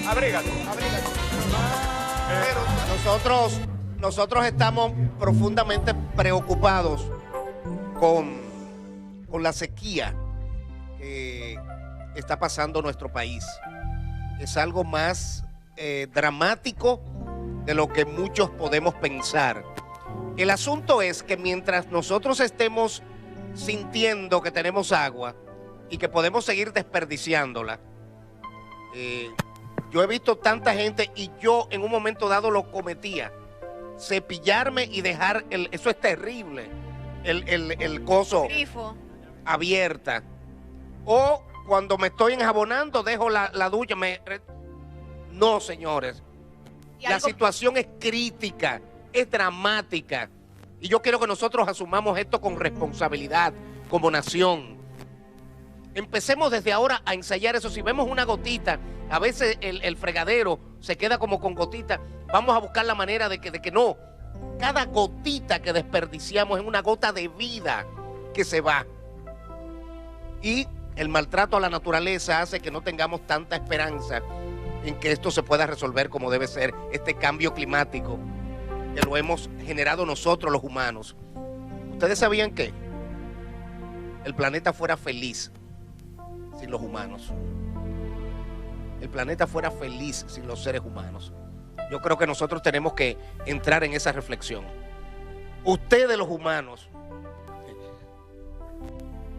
Abrígate. Pero nosotros estamos profundamente preocupados con la sequía que está pasando nuestro país. Es algo más dramático de lo que muchos podemos pensar. El asunto es que mientras nosotros estemos sintiendo que tenemos agua y que podemos seguir desperdiciándola, yo he visto tanta gente, y yo en un momento dado lo cometía, cepillarme y dejar eso es terrible, el coso Grifo. abierta. O cuando me estoy enjabonando, dejo la ducha. No, señores. La situación es crítica, es dramática. Y yo quiero que nosotros asumamos esto con responsabilidad, como nación. Empecemos desde ahora a ensayar eso. Si vemos una gotita, a veces el fregadero se queda como con gotita, vamos a buscar la manera de que no. Cada gotita que desperdiciamos es una gota de vida que se va. Y el maltrato a la naturaleza hace que no tengamos tanta esperanza en que esto se pueda resolver como debe ser, este cambio climático que lo hemos generado nosotros los humanos. ¿Ustedes sabían que el planeta fuera feliz sin los humanos? El planeta fuera feliz sin los seres humanos. Yo creo que nosotros tenemos que entrar en esa reflexión. Ustedes los humanos,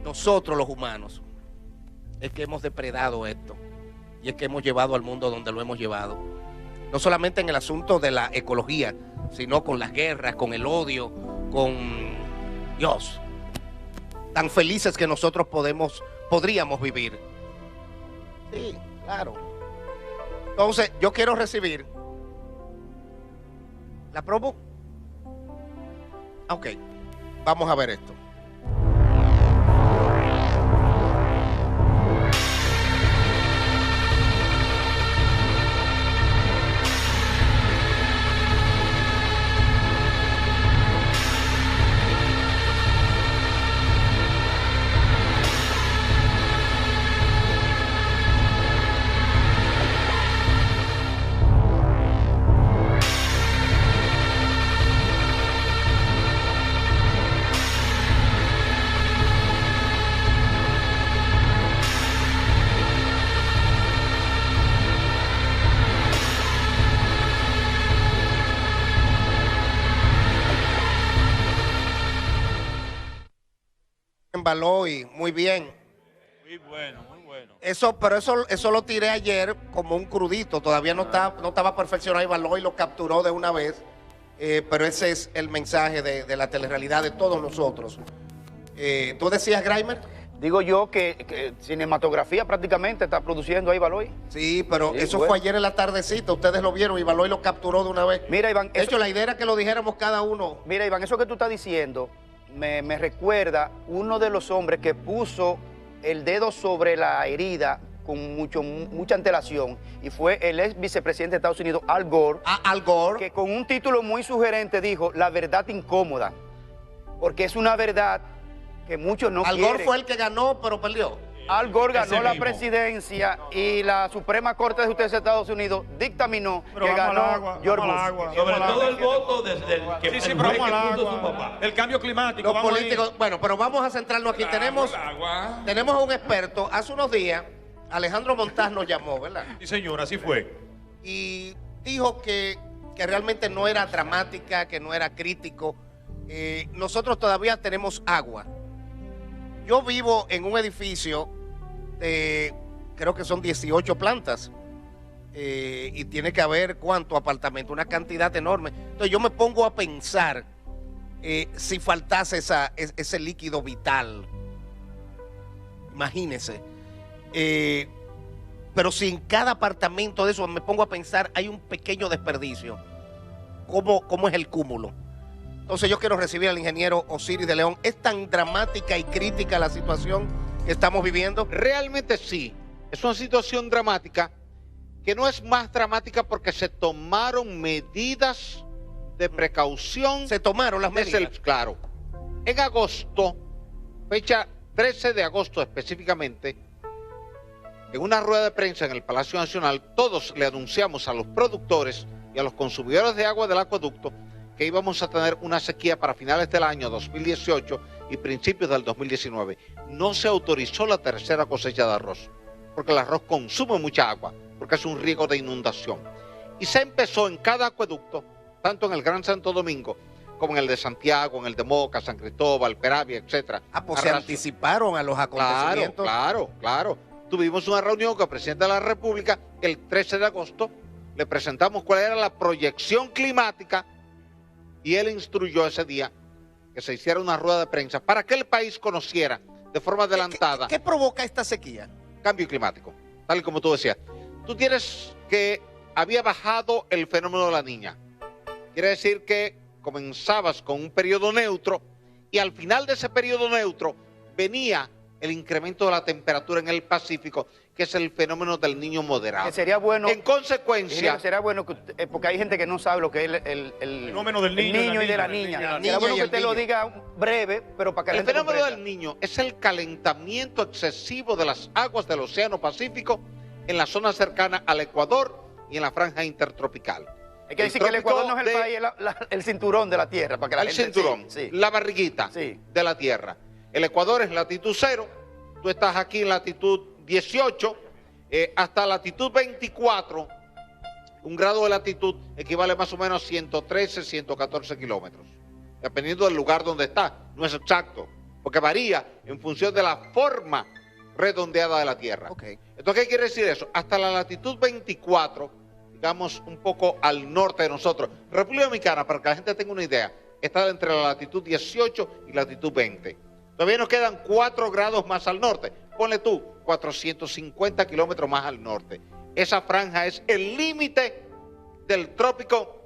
nosotros los humanos, es que hemos depredado esto y es que hemos llevado al mundo donde lo hemos llevado. No solamente en el asunto de la ecología, sino con las guerras, con el odio, con Dios. Tan felices que nosotros podríamos vivir. Sí, claro. Entonces, yo quiero recibir. ¿La probo? Ok, vamos a ver esto. Baloy, muy bien. Muy bueno, muy bueno. Pero eso lo tiré ayer como un crudito. Todavía no estaba perfeccionado y Baloy lo capturó de una vez. Pero ese es el mensaje de la telerrealidad de todos nosotros. ¿Tú decías, Graimer? Digo yo que cinematografía prácticamente está produciendo ahí Baloy. Sí, pero sí, eso fue ayer en la tardecita. Ustedes lo vieron y Baloy lo capturó de una vez. Mira, Iván. De hecho, la idea era que lo dijéramos cada uno. Mira, Iván, eso que tú estás diciendo me recuerda uno de los hombres que puso el dedo sobre la herida con mucha antelación, y fue el ex vicepresidente de Estados Unidos, Al Gore. Al Gore. Que con un título muy sugerente dijo, la verdad incómoda, porque es una verdad que muchos no quieren. Al Gore fue el que ganó, pero perdió. Al Gore ganó la presidencia y la Suprema Corte de Justicia de Estados Unidos dictaminó que ganó George Bush. Sobre todo el voto desde el que sí, pero vamos al agua. Su papá. El cambio climático. Los políticos, bueno, pero vamos a centrarnos aquí. Tenemos a un experto. Hace unos días, Alejandro Montaz nos llamó, ¿verdad? Sí, señor, así fue. Y dijo que realmente no era dramática, que no era crítico. Nosotros todavía tenemos agua. Yo vivo en un edificio de, creo que son 18 plantas, y tiene que haber, ¿cuántos apartamentos? Una cantidad enorme. Entonces yo me pongo a pensar, si faltase ese líquido vital, imagínese. Pero si en cada apartamento de eso me pongo a pensar, hay un pequeño desperdicio. ¿Cómo es el cúmulo? Entonces yo quiero recibir al ingeniero Osiris de León. ¿Es tan dramática y crítica la situación que estamos viviendo? Realmente sí. Es una situación dramática que no es más dramática porque se tomaron medidas de precaución. Se tomaron las medidas. Claro. En agosto, fecha 13 de agosto específicamente, en una rueda de prensa en el Palacio Nacional, todos le anunciamos a los productores y a los consumidores de agua del acueducto que íbamos a tener una sequía para finales del año 2018 y principios del 2019. No se autorizó la tercera cosecha de arroz, porque el arroz consume mucha agua, porque es un riesgo de inundación. Y se empezó en cada acueducto, tanto en el Gran Santo Domingo, como en el de Santiago, en el de Moca, San Cristóbal, Peravia, etcétera. Pues se anticiparon a los acontecimientos. Claro. Tuvimos una reunión con el presidente de la República el 13 de agosto, le presentamos cuál era la proyección climática y él instruyó ese día que se hiciera una rueda de prensa para que el país conociera de forma adelantada. ¿Qué provoca esta sequía? Cambio climático, tal y como tú decías. Tú tienes que había bajado el fenómeno de la Niña. Quiere decir que comenzabas con un periodo neutro y al final de ese periodo neutro venía el incremento de la temperatura en el Pacífico, que es el fenómeno del Niño moderado. Que sería bueno. En consecuencia. Sería bueno que porque hay gente que no sabe lo que es el fenómeno del niño, y de la niña. Sería bueno que usted lo diga breve, pero para que la gente fenómeno comprenda. del Niño es el calentamiento excesivo de las aguas del Océano Pacífico en la zona cercana al Ecuador y en la franja intertropical. Hay que decir que el Ecuador no es el país, el cinturón de la Tierra, para que la el gente... cinturón, sí. la barriguita de la Tierra. El Ecuador es latitud 0, tú estás aquí en latitud 18, hasta latitud 24, un grado de latitud equivale más o menos a 113, 114 kilómetros, dependiendo del lugar donde está. No es exacto, porque varía en función de la forma redondeada de la Tierra. Entonces, ¿qué quiere decir eso? Hasta la latitud 24, digamos un poco al norte de nosotros, República Dominicana, para que la gente tenga una idea, está entre la latitud 18 y latitud 20. Todavía nos quedan 4 grados más al norte. Ponle tú, 450 kilómetros más al norte. Esa franja es el límite del trópico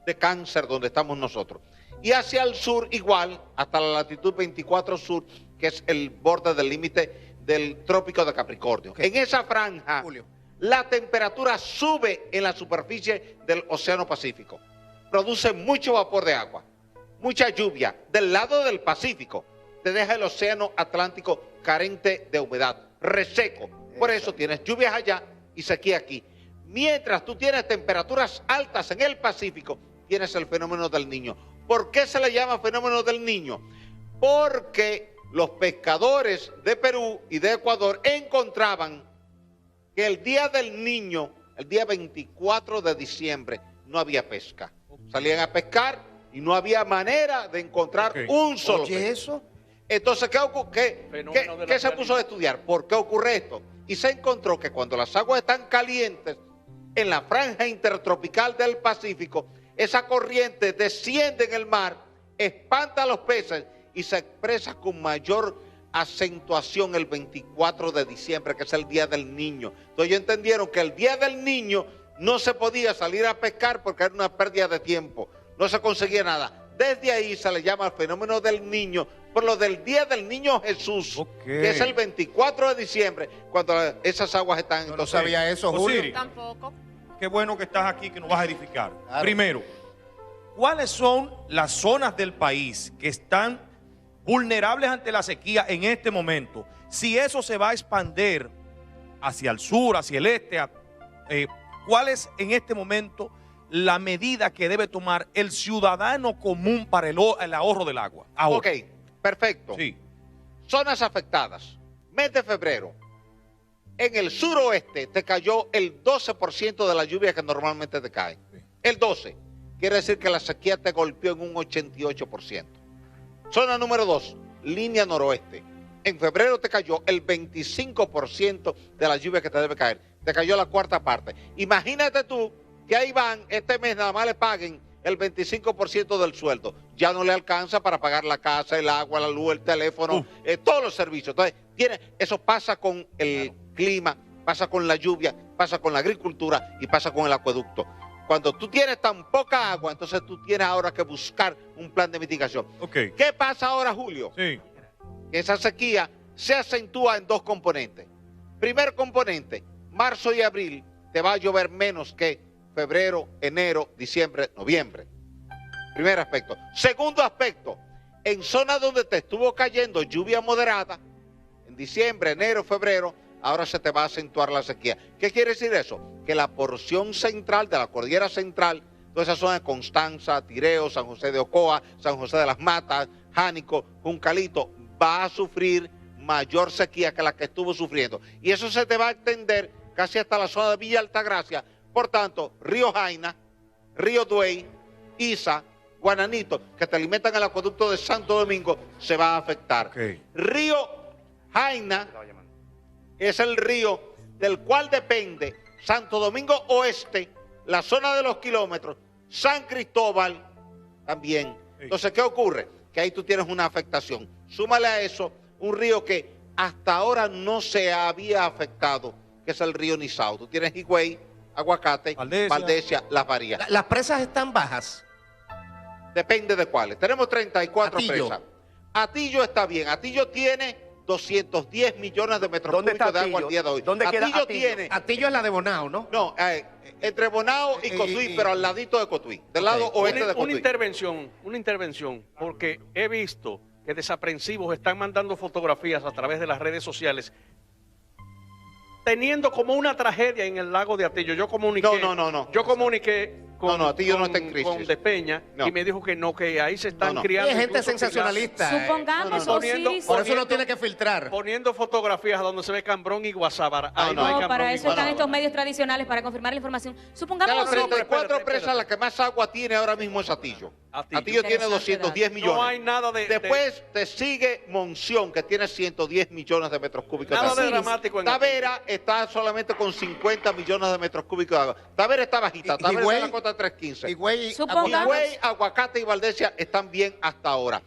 de Cáncer, donde estamos nosotros. Y hacia el sur, igual, hasta la latitud 24 sur, que es el borde del límite del trópico de Capricornio. En esa franja, Julio, la temperatura sube en la superficie del Océano Pacífico. Produce mucho vapor de agua, mucha lluvia. Del lado del Pacífico, te deja el Océano Atlántico carente de humedad, reseco. Por eso tienes lluvias allá y sequía aquí. Mientras tú tienes temperaturas altas en el Pacífico, tienes el fenómeno del Niño. ¿Por qué se le llama fenómeno del Niño? Porque los pescadores de Perú y de Ecuador encontraban que el día del Niño, el día 24 de diciembre, no había pesca. Salían a pescar y no había manera de encontrar un solo pez. ¿Eso? Entonces, ¿qué se puso a estudiar? ¿Por qué ocurre esto? Y se encontró que cuando las aguas están calientes, en la franja intertropical del Pacífico, esa corriente desciende en el mar, espanta a los peces y se expresa con mayor acentuación el 24 de diciembre, que es el Día del Niño. Entonces ellos entendieron que el Día del Niño no se podía salir a pescar porque era una pérdida de tiempo, no se conseguía nada. Desde ahí se le llama el fenómeno del Niño, por lo del Día del Niño Jesús, que es el 24 de diciembre, cuando esas aguas están... Yo no sabía eso, Julio. Tampoco. Qué bueno que estás aquí, que nos vas a edificar. Claro. Primero, ¿cuáles son las zonas del país que están vulnerables ante la sequía en este momento? Si eso se va a expandir hacia el sur, hacia el este, ¿cuál es en este momento la medida que debe tomar el ciudadano común para el ahorro del agua? Ahora. Ok, perfecto. Sí. Zonas afectadas. Mes de febrero. En el suroeste te cayó el 12% de la lluvia que normalmente te cae. El 12%. Quiere decir que la sequía te golpeó en un 88%. Zona número 2, línea noroeste. En febrero te cayó el 25% de la lluvia que te debe caer. Te cayó la cuarta parte. Imagínate tú que ahí van, este mes nada más le paguen el 25% del sueldo. Ya no le alcanza para pagar la casa, el agua, la luz, el teléfono, todos los servicios. Entonces, eso pasa con el clima, pasa con la lluvia, pasa con la agricultura y pasa con el acueducto. Cuando tú tienes tan poca agua, entonces tú tienes ahora que buscar un plan de mitigación. ¿Qué pasa ahora, Julio? Sí. Esa sequía se acentúa en 2 componentes. Primer componente, marzo y abril te va a llover menos que febrero, enero, diciembre, noviembre. Primer aspecto. Segundo aspecto, en zonas donde te estuvo cayendo lluvia moderada, en diciembre, enero, febrero, ahora se te va a acentuar la sequía. ¿Qué quiere decir eso? Que la porción central de la cordillera central, toda esa zona de Constanza, Tireo, San José de Ocoa, San José de las Matas, Jánico, Juncalito, va a sufrir mayor sequía que la que estuvo sufriendo. Y eso se te va a extender casi hasta la zona de Villa Altagracia. Por tanto, Río Jaina, Río Duey, Isa, Guananito, que te alimentan el acueducto de Santo Domingo, se va a afectar. Okay. Río Jaina es el río del cual depende Santo Domingo Oeste, la zona de los kilómetros, San Cristóbal también. Entonces, ¿qué ocurre? Que ahí tú tienes una afectación. Súmale a eso un río que hasta ahora no se había afectado, que es el río Nizao. Tú tienes Higüey, Aguacate, Valdesia, Las Varías. Las presas están bajas. Depende de cuáles. Tenemos 34 Atillo. presas. Atillo está bien. Atillo tiene 210 millones de metros cúbicos de agua al día de hoy. ¿Dónde queda Atillo? Tiene... Atillo es la de Bonao, ¿no? No, entre Bonao y Cotuí, pero al ladito de Cotuí, del lado oeste de Cotuí. Una intervención, porque he visto que desaprensivos están mandando fotografías a través de las redes sociales teniendo como una tragedia en el lago de Atillo. Yo comuniqué. No. Yo comuniqué con, Atillo no está en crisis. con Despeña y me dijo que no, que ahí se están No. criando. Hay gente incluso sensacionalista. Supongamos, Osiris, Por eso uno tiene que filtrar. Poniendo fotografías donde se ve Cambrón y Guasábara. Ahí no, hay Cambrón para y eso están Guasábara. estos medios tradicionales, para confirmar la información. De Supongamos, las Osiris, 34 presas, la que más agua tiene ahora mismo es Atillo. Atillo tiene 210 millones. No hay nada de... Después te sigue Monción, que tiene 110 millones de metros cúbicos Nada de de agua. dramático en Tavera está solamente con 50 millones de metros cúbicos de agua. Tavera está bajita. Tavera está en la cota 315. Higüey, Aguacate y Valdesia están bien hasta ahora.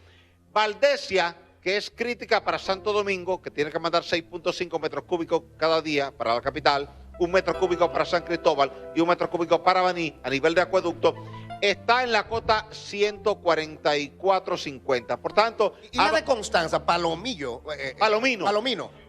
Valdesia, que es crítica para Santo Domingo, que tiene que mandar 6.5 metros cúbicos cada día para la capital, 1 metro cúbico para San Cristóbal y 1 metro cúbico para Baní a nivel de acueducto, está en la cota 144.50. Por tanto... ¿Y la de Constanza, Palomino?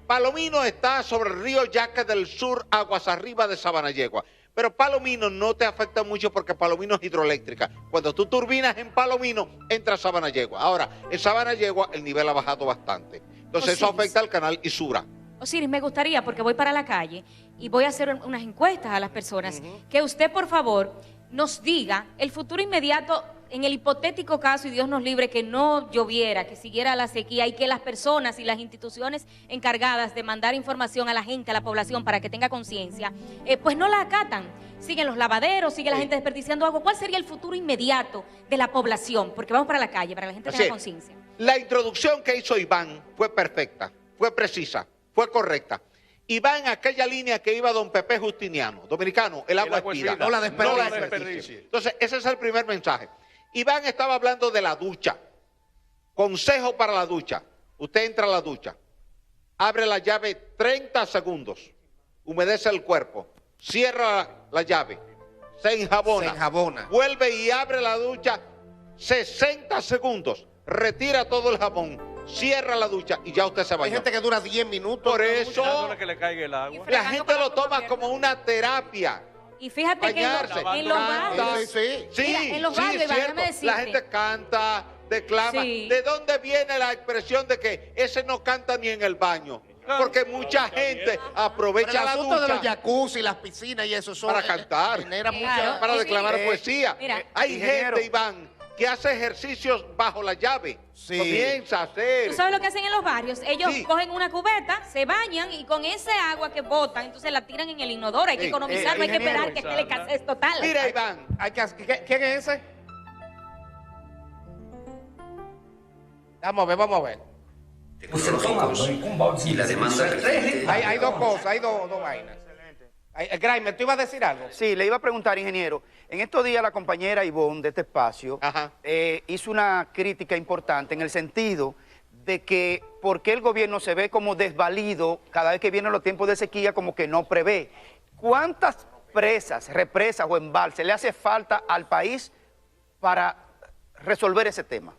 Palomino está sobre el río Yaque del Sur, aguas arriba de Sabanayegua. Pero Palomino no te afecta mucho porque Palomino es hidroeléctrica. Cuando tú turbinas en Palomino, entra Sabanayegua. Ahora, en Sabanayegua el nivel ha bajado bastante. Entonces eso afecta al canal Isura. Osiris, me gustaría, porque voy para la calle y voy a hacer unas encuestas a las personas, que usted, por favor, nos diga el futuro inmediato en el hipotético caso, y Dios nos libre, que no lloviera, que siguiera la sequía y que las personas y las instituciones encargadas de mandar información a la gente, a la población, para que tenga conciencia, pues no la acatan. Siguen los lavaderos, sigue la gente desperdiciando agua. ¿Cuál sería el futuro inmediato de la población? Porque vamos para la calle, para que la gente tenga conciencia. La introducción que hizo Iván fue perfecta, fue precisa, fue correcta. Y va en aquella línea que iba don Pepe Justiniano, dominicano, el agua es vida. No la desperdicie. Entonces, ese es el primer mensaje. Iván estaba hablando de la ducha. Consejo para la ducha. Usted entra a la ducha, abre la llave 30 segundos, humedece el cuerpo, cierra la llave, se enjabona, vuelve y abre la ducha 60 segundos, retira todo el jabón, cierra la ducha y ya usted se bañó. Hay gente que dura 10 minutos. Por eso que le caiga el agua. la gente lo toma como una terapia. Y fíjate Bañarse, que en los barrios, mira, en los barrios, Iván, déjame decirte. La gente canta, declama. Sí. ¿De dónde viene la expresión de que ese no canta ni en el baño? Porque mucha gente aprovecha la ducha de los ducha jacuzzi, las piscinas y eso para cantar, para declamar poesía. Mira, Hay gente, Iván, que hace ejercicios bajo la llave. Comienza a hacer. ¿Tú sabes lo que hacen en los barrios? Ellos cogen una cubeta, se bañan y con ese agua que botan, entonces la tiran en el inodoro. Hay que economizar, no hay que esperar que esté la escasez total. Mira, Iván. ¿Quién es ese? Vamos a ver. Y la demanda Hay dos cosas, hay dos vainas. Graeme, ¿tú ibas a decir algo? Sí, le iba a preguntar, ingeniero. En estos días la compañera Ivonne de este espacio hizo una crítica importante en el sentido de que por qué el gobierno se ve como desvalido cada vez que vienen los tiempos de sequía, como que no prevé. ¿Cuántas presas, represas o embalses le hace falta al país para resolver ese tema?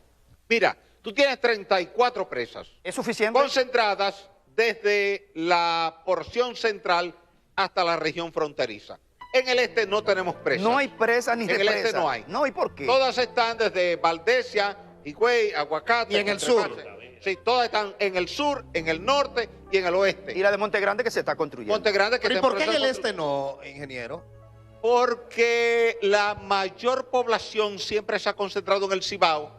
Mira, tú tienes 34 presas. ¿Es suficiente? Concentradas desde la porción central hasta la región fronteriza. En el este no tenemos presas. No hay presas ni represas. En el este no hay. No, ¿y por qué? Todas están desde Valdesia, Higüey, Aguacate. ¿Y en el sur? Sí, todas están en el sur, en el norte y en el oeste. Y la de Monte Grande que se está construyendo. Monte Grande que ¿Pero y está por qué en el proceso de este no, ingeniero? Porque la mayor población siempre se ha concentrado en el Cibao,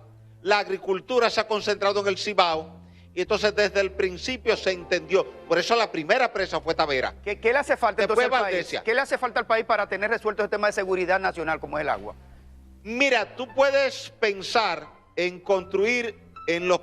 la agricultura se ha concentrado en el Cibao, y entonces desde el principio se entendió. Por eso la primera presa fue Tavera. ¿Qué le hace falta Después entonces al país? Valdesia. ¿Qué le hace falta al país para tener resuelto el tema de seguridad nacional como es el agua? Mira, tú puedes pensar en construir en los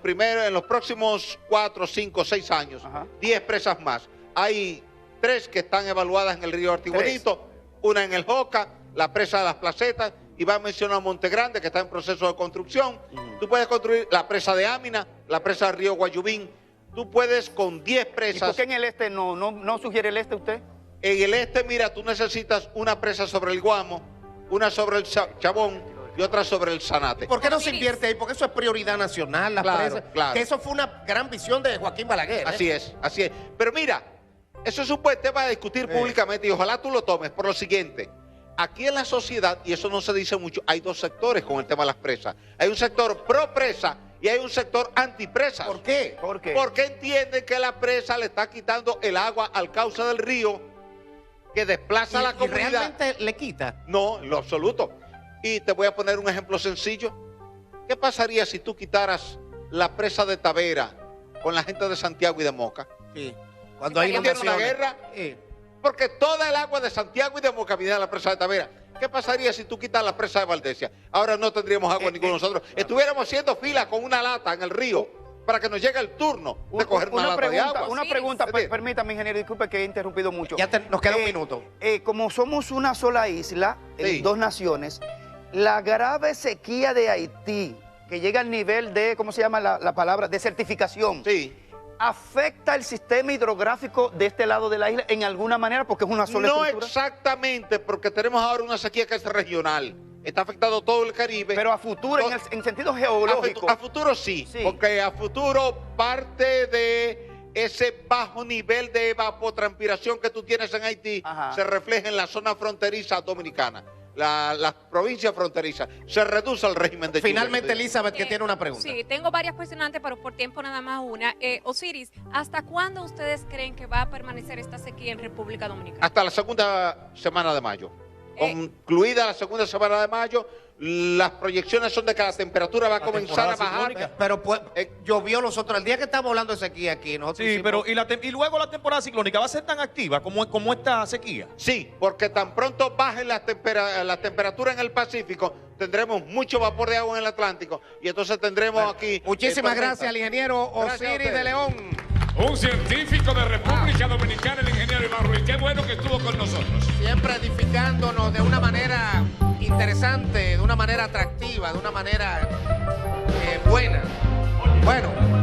próximos 4, 5, 6 años, Ajá. 10 presas más. Hay 3 que están evaluadas en el río Artibonito, una en el Joca, la presa de las Placetas, y va a mencionar Monte Grande, que está en proceso de construcción. Tú puedes construir la presa de Ámina, la presa del río Guayubín. Tú puedes con 10 ¿Y por presas. qué en el este no sugiere el este usted? En el este, mira, tú necesitas una presa sobre el Guamo, una sobre el Chabón y otra sobre el Zanate. ¿Por qué no se invierte ahí? Porque eso es prioridad nacional, las Claro, presas. claro. Que eso fue una gran visión de Joaquín Balaguer. Así es, así es. Pero mira, eso es un buen tema de discutir públicamente y ojalá tú lo tomes por lo siguiente. Aquí en la sociedad, y eso no se dice mucho, hay 2 sectores con el tema de las presas. Hay un sector pro presa y hay un sector anti presas. ¿Por qué? ¿Por qué? Porque entienden que la presa le está quitando el agua al cauce del río, que desplaza a la ¿Y comunidad. realmente le quita? No, en lo absoluto. Y te voy a poner un ejemplo sencillo. ¿Qué pasaría si tú quitaras la presa de Tavera con la gente de Santiago y de Moca? Sí. Cuando hay ¿No tiene una inundaciones. guerra? Sí. Porque toda el agua de Santiago y de Moca viene a la presa de Tavera. ¿Qué pasaría si tú quitas la presa de Valdesia? Ahora no tendríamos agua ninguno de nosotros. Estuviéramos haciendo fila con una lata en el río para que nos llegue el turno de coger una lata de agua. Una pregunta, Sí. permítame, ingeniero, disculpe que he interrumpido mucho. Nos queda un minuto. Como somos una sola isla, Sí. 2 naciones, la grave sequía de Haití, que llega al nivel de, ¿cómo se llama la palabra? De certificación. Sí. ¿Afecta el sistema hidrográfico de este lado de la isla en alguna manera? Porque es una sola No estructura. exactamente, porque tenemos ahora una sequía que es regional. Está afectando todo el Caribe. Pero a futuro, en sentido geológico. A futuro sí, Sí. porque a futuro parte de ese bajo nivel de evapotranspiración que tú tienes en Haití Ajá. se refleja en la zona fronteriza dominicana, las provincias fronterizas. Se reduce el régimen de Finalmente, lluvias. Elizabeth, que tiene una pregunta. Sí, tengo varias cuestionantes, pero por tiempo nada más una. Osiris, ¿hasta cuándo ustedes creen que va a permanecer esta sequía en República Dominicana? Hasta la segunda semana de mayo. Concluida la segunda semana de mayo, las proyecciones son de que la temperatura va a comenzar a bajar. Pero pues, llovió los otros. El día que estamos hablando de sequía aquí, nosotros Sí, hicimos- pero y luego la temporada ciclónica va a ser tan activa como esta sequía. Sí, porque tan pronto bajen la temperatura en el Pacífico, tendremos mucho vapor de agua en el Atlántico y entonces tendremos aquí... Muchísimas tormentas. gracias al ingeniero Gracias a Osiris ustedes. de León. Un científico de República Dominicana, el ingeniero Iván Ruiz. Qué bueno que estuvo con nosotros. Siempre edificándonos de una manera interesante, de una manera atractiva, de una manera buena. Bueno.